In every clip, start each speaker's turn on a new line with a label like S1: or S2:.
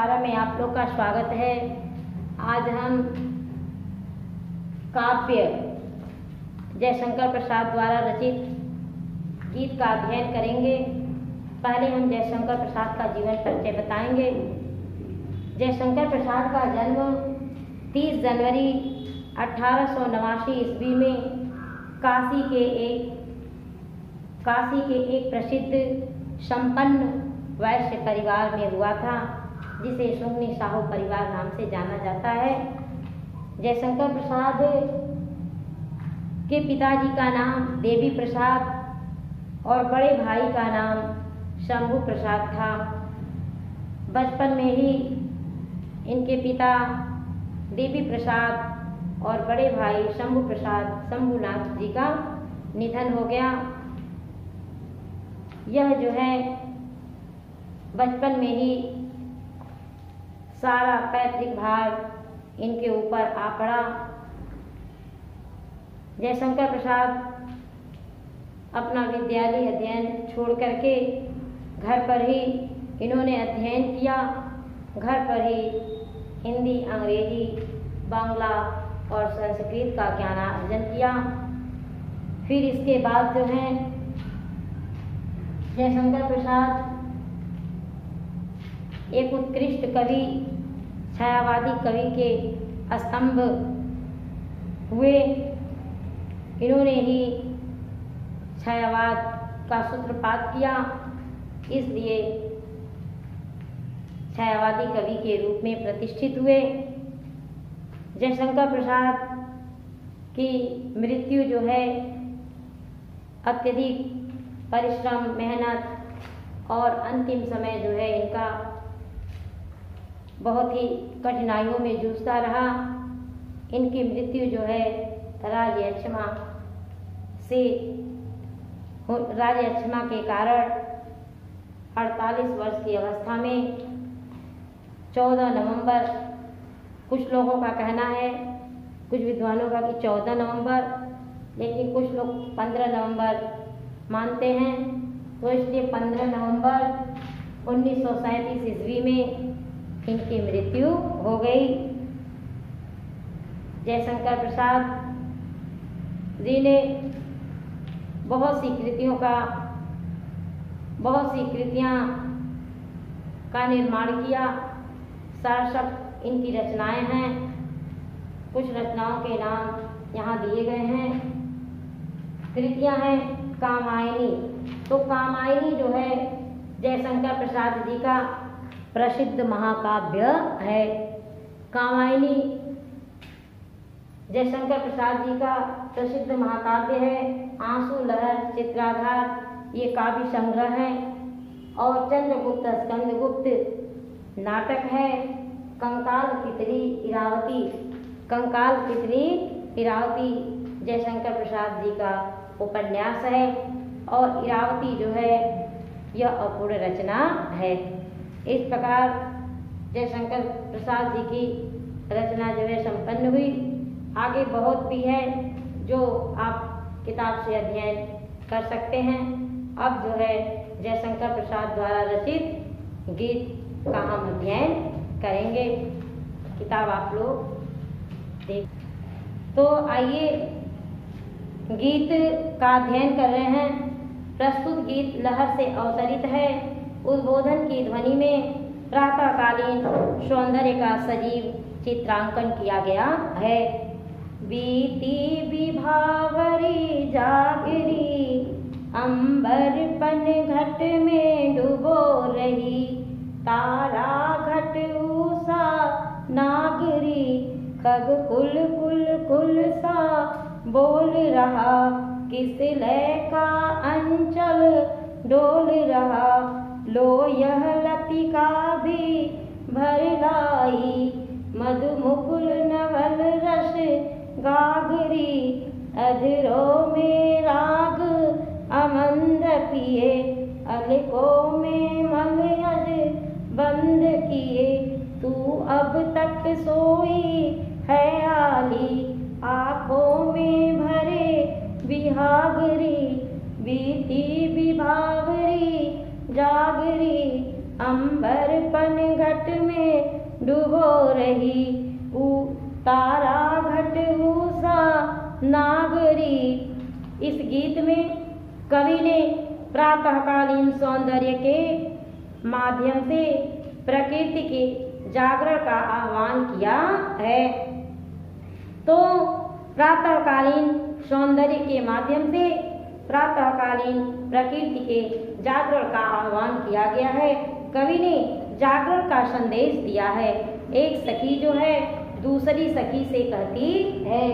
S1: 12 में आप लोग का स्वागत है। आज हम काव्य जयशंकर प्रसाद द्वारा रचित गीत का अध्ययन करेंगे। पहले हम जयशंकर प्रसाद का जीवन परिचय बताएंगे। जयशंकर प्रसाद का जन्म 30 जनवरी 1889 ईस्वी में काशी के एक प्रसिद्ध संपन्न वैश्य परिवार में हुआ था, जिसे सुंगनी साहू परिवार नाम से जाना जाता है। जयशंकर प्रसाद के पिताजी का नाम देवी प्रसाद और बड़े भाई का नाम शंभू प्रसाद था। बचपन में ही इनके पिता देवी प्रसाद और बड़े भाई शंभूनाथ जी का निधन हो गया। यह जो है बचपन में ही सारा पैतृक भार इनके ऊपर आ पड़ा। जयशंकर प्रसाद अपना विद्यालय अध्ययन छोड़ करके घर पर ही इन्होंने अध्ययन किया। घर पर ही हिंदी, अंग्रेजी, बांग्ला और संस्कृत का ज्ञानार्जन किया। फिर इसके बाद जो है जयशंकर प्रसाद एक उत्कृष्ट कवि, छायावादी कवि के स्तंभ हुए। इन्होंने ही छायावाद का सूत्रपात किया, इसलिए छायावादी कवि के रूप में प्रतिष्ठित हुए। जयशंकर प्रसाद की मृत्यु जो है अत्यधिक परिश्रम, मेहनत और अंतिम समय जो है इनका बहुत ही कठिनाइयों में जूझता रहा। इनकी मृत्यु जो है राजयक्षमा के कारण 48 वर्ष की अवस्था में 14 नवंबर, कुछ लोगों का कहना है, कुछ विद्वानों का कि 14 नवंबर, लेकिन कुछ लोग 15 नवंबर मानते हैं। तो इसलिए 15 नवंबर 1937 ईस्वी में इनकी मृत्यु हो गई। जयशंकर प्रसाद जी ने बहुत सी कृतियाँ का निर्माण किया। सारसक इनकी रचनाएं हैं। कुछ रचनाओं के नाम यहाँ दिए गए हैं। कृतियाँ हैं कामायनी। तो कामायनी जो है जयशंकर प्रसाद जी का प्रसिद्ध महाकाव्य है। कामायनी जयशंकर प्रसाद जी का प्रसिद्ध महाकाव्य है। आंसू लहर, चित्राधार ये काव्य संग्रह है। और चंद्रगुप्त स्कंदगुप्त नाटक है। कंकाल तितली इरावती जयशंकर प्रसाद जी का उपन्यास है। और इरावती जो है यह अपूर्ण रचना है। इस प्रकार जयशंकर प्रसाद जी की रचना जो है संपन्न हुई। आगे बहुत भी है जो आप किताब से अध्ययन कर सकते हैं। अब जो है जयशंकर प्रसाद द्वारा रचित गीत का हम अध्ययन करेंगे। किताब आप लोग देख। तो आइए गीत का अध्ययन कर रहे हैं। प्रस्तुत गीत लहर से अवतरित है। उद्बोधन की ध्वनि में प्रातःकालीन सौंदर्य का सजीव चित्रांकन किया गया है। बीती विभावरी जागरी, अंबर पन घट में डुबो रही, तारा घट उषा नागरी, खग कुल कुल कुल सा बोल रहा, किस लय का अंचल डोल रहा, लो यह लतिका भी भर लाई, मधुमुकुल नवल रस गागरी, अधरों में राग अमंद पिए, अलकों में मलयज बंद किए, तू अब तक सोई है आली, आँखों में भरे बिहागरी, बीती विभावरी जागरी, अंबर पन घट में डूबो रही तारा घट उषा नागरी। इस गीत में कवि ने प्रातःकालीन सौंदर्य के माध्यम से प्रकृति के जागरण का आह्वान किया है। तो प्रातःकालीन सौंदर्य के माध्यम से प्रातःकालीन प्रकृति के जागरण का आह्वान किया गया है। कवि ने जागरण का संदेश दिया है। एक सखी जो है दूसरी सखी से कहती है,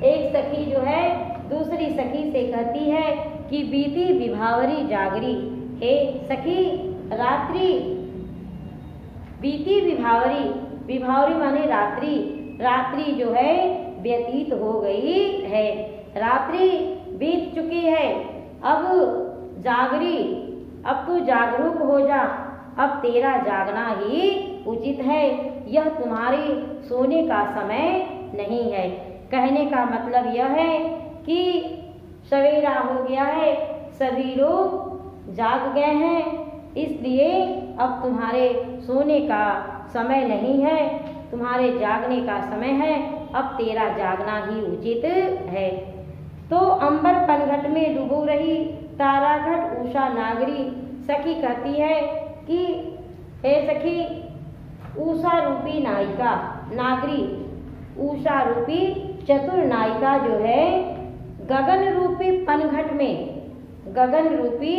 S1: एक सखी जो है दूसरी सखी से कहती है कि बीती विभावरी जागरी। हे सखी, रात्रि बीती विभावरी, विभावरी माने रात्रि, रात्रि जो है व्यतीत हो गई है, रात्रि बीत चुकी है। अब जागरी, अब तू जागरूक हो जा, अब तेरा जागना ही उचित है। यह तुम्हारे सोने का समय नहीं है। कहने का मतलब यह है कि सवेरा हो गया है, सभी लोग जाग गए हैं, इसलिए अब तुम्हारे सोने का समय नहीं है, तुम्हारे जागने का समय है, अब तेरा जागना ही उचित है। तो अंबर पनघट में डूबो रही ताराघट उषा नागरी। सखी कहती है कि हे सखी, उषा रूपी नायिका, नागरी उषा रूपी चतुर नायिका जो है गगन रूपी पनघट में, गगन रूपी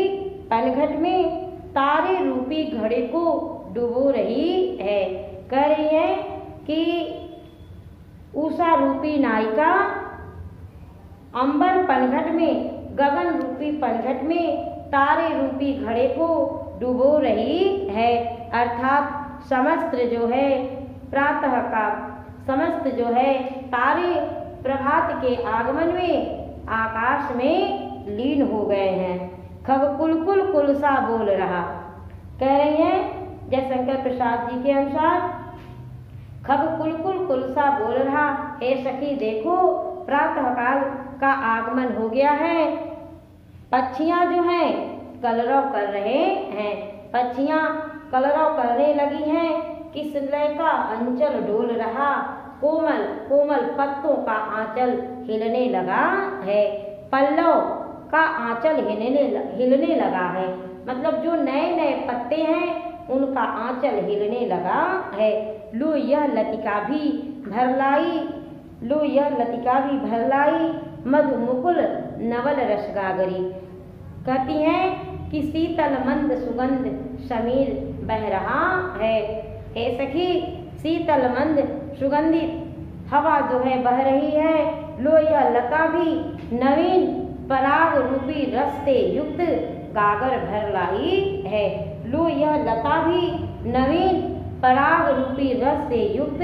S1: पनघट में तारे रूपी घड़े को डुबो रही है। कह रही है कि उषा रूपी नायिका अंबर पनघट में, गगन रूपी पनघट में तारे रूपी घड़े को डुबो रही है। अर्थात समस्त जो है प्रातः का समस्त जो है तारे प्रभात के आगमन में आकाश में लीन हो गए हैं। खग कुलकुल कुलसा बोल रहा। कह रही हैं जयशंकर प्रसाद जी के अनुसार, खग कुलकुल कुलसा बोल रहा। हे सखी देखो, प्रातःकाल का आगमन हो गया है, पक्षियां जो हैं कलरव कर रहे हैं, पक्षियां कलरव करने लगी हैं। किसलय का अंचल डोल रहा, कोमल कोमल पत्तों का आंचल हिलने लगा है, पल्लव का आंचल हिलने लगा है। मतलब जो नए नए पत्ते हैं उनका आंचल हिलने लगा है। लो यह लतिका भी भर लाई, लो यह लतिका भी भर लाई, मधु मुकुल नवल रसगागरी। कहती हैं कि शीतल मंद सुगंध समीर बह रहा है। हे सखी, शीतल मंद सुगंधित हवा जो है बह रही है। लो यह लता भी नवीन पराग रूपी रस से युक्त गागर भर लाई है। लो यह लता भी नवीन पराग रूपी रस से युक्त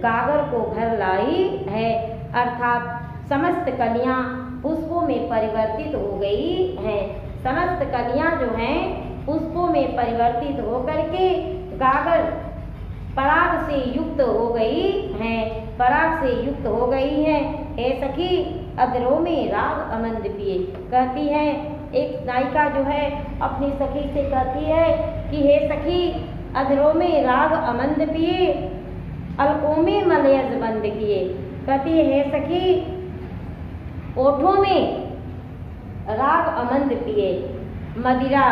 S1: गागर को भर लाई है। अर्थात समस्त कलियां पुष्पों में परिवर्तित हो गई हैं। समस्त कलियां जो हैं पुष्पों में परिवर्तित होकर के गागर पराग से युक्त हो गई हैं, पराग से युक्त हो गई हैं। हे सखी, अधरों में राग अमंद पिए। कहती है एक नायिका जो है अपनी सखी से कहती है कि हे सखी, अधरों में राग अमंद पिए, अलकों में मलयज बंद किए। कहती है हे सखी, ओठों में राग अमंद पिए, मदिरा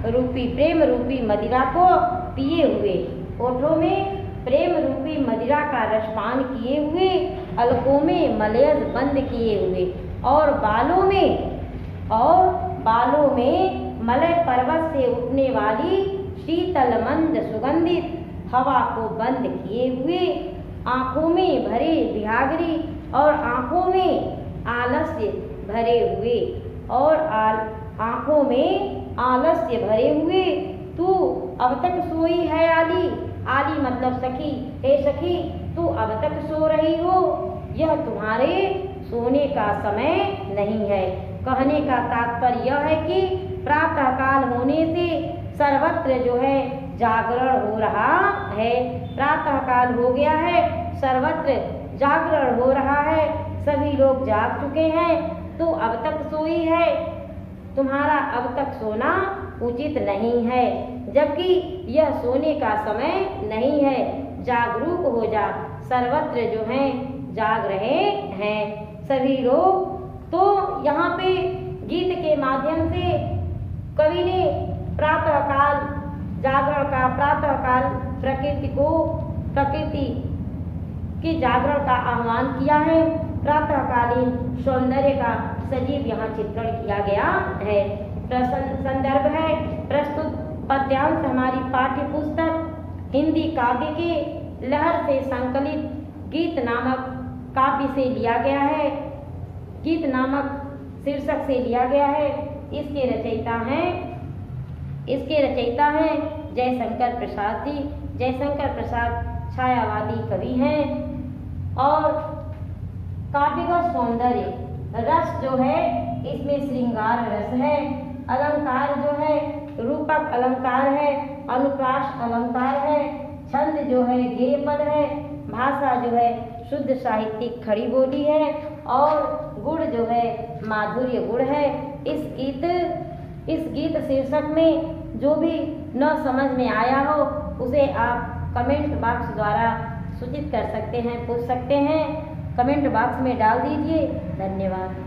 S1: रूपी प्रेम रूपी मदिरा को पिए हुए, ओठों में प्रेम रूपी मदिरा का रसपान किए हुए, अलकों में मलयज बंद किए हुए, और बालों में मलय पर्वत से उठने वाली शीतल मंद सुगंधित हवा को बंद किए हुए, आंखों में भरे विहागरी और आंखों में आलस्य भरे हुए, और आंखों में आलस्य भरे हुए, तू अब तक सोई है आली। आली मतलब सखी। हे सखी, तू अब तक सो रही हो, यह तुम्हारे सोने का समय नहीं है। कहने का तात्पर्य यह है कि प्रातःकाल होने से सर्वत्र जो है जागरण हो रहा है। प्रातःकाल हो गया है, सर्वत्र जागरण हो रहा है, सभी लोग जाग चुके हैं, तू अब तक सोई है, तुम्हारा अब तक सोना उचित नहीं है, जबकि यह सोने का समय नहीं है। जागरूक हो जा, सर्वत्र जो है जाग रहे हैं सभी लोग। तो यहाँ पे गीत के माध्यम से कवि ने प्रातःकाल जागरण का, प्रातःकाल प्रकृति की जागरण का आह्वान किया है। प्रातःकालीन सौंदर्य का सजीव यहाँ चित्रण किया गया है। संदर्भ है प्रस्तुत पद्यांश हमारी पाठ्य पुस्तक हिंदी काव्य के लहर से संकलित गीत नामक काव्य से लिया गया है, गीत नामक शीर्षक से लिया गया है। इसके रचयिता हैं जयशंकर प्रसाद जी। जयशंकर प्रसाद छायावादी कवि हैं और काव्य का सौंदर्य रस जो है इसमें श्रृंगार रस है, अलंकार जो है रूपक अलंकार है, अनुप्रास अलंकार है, छंद जो है गेय पद है, भाषा जो है शुद्ध साहित्यिक खड़ी बोली है और गुण जो है माधुर्य गुण है। इस गीत शीर्षक में जो भी न समझ में आया हो उसे आप कमेंट बॉक्स द्वारा सूचित कर सकते हैं, पूछ सकते हैं, कमेंट बॉक्स में डाल दीजिए। धन्यवाद।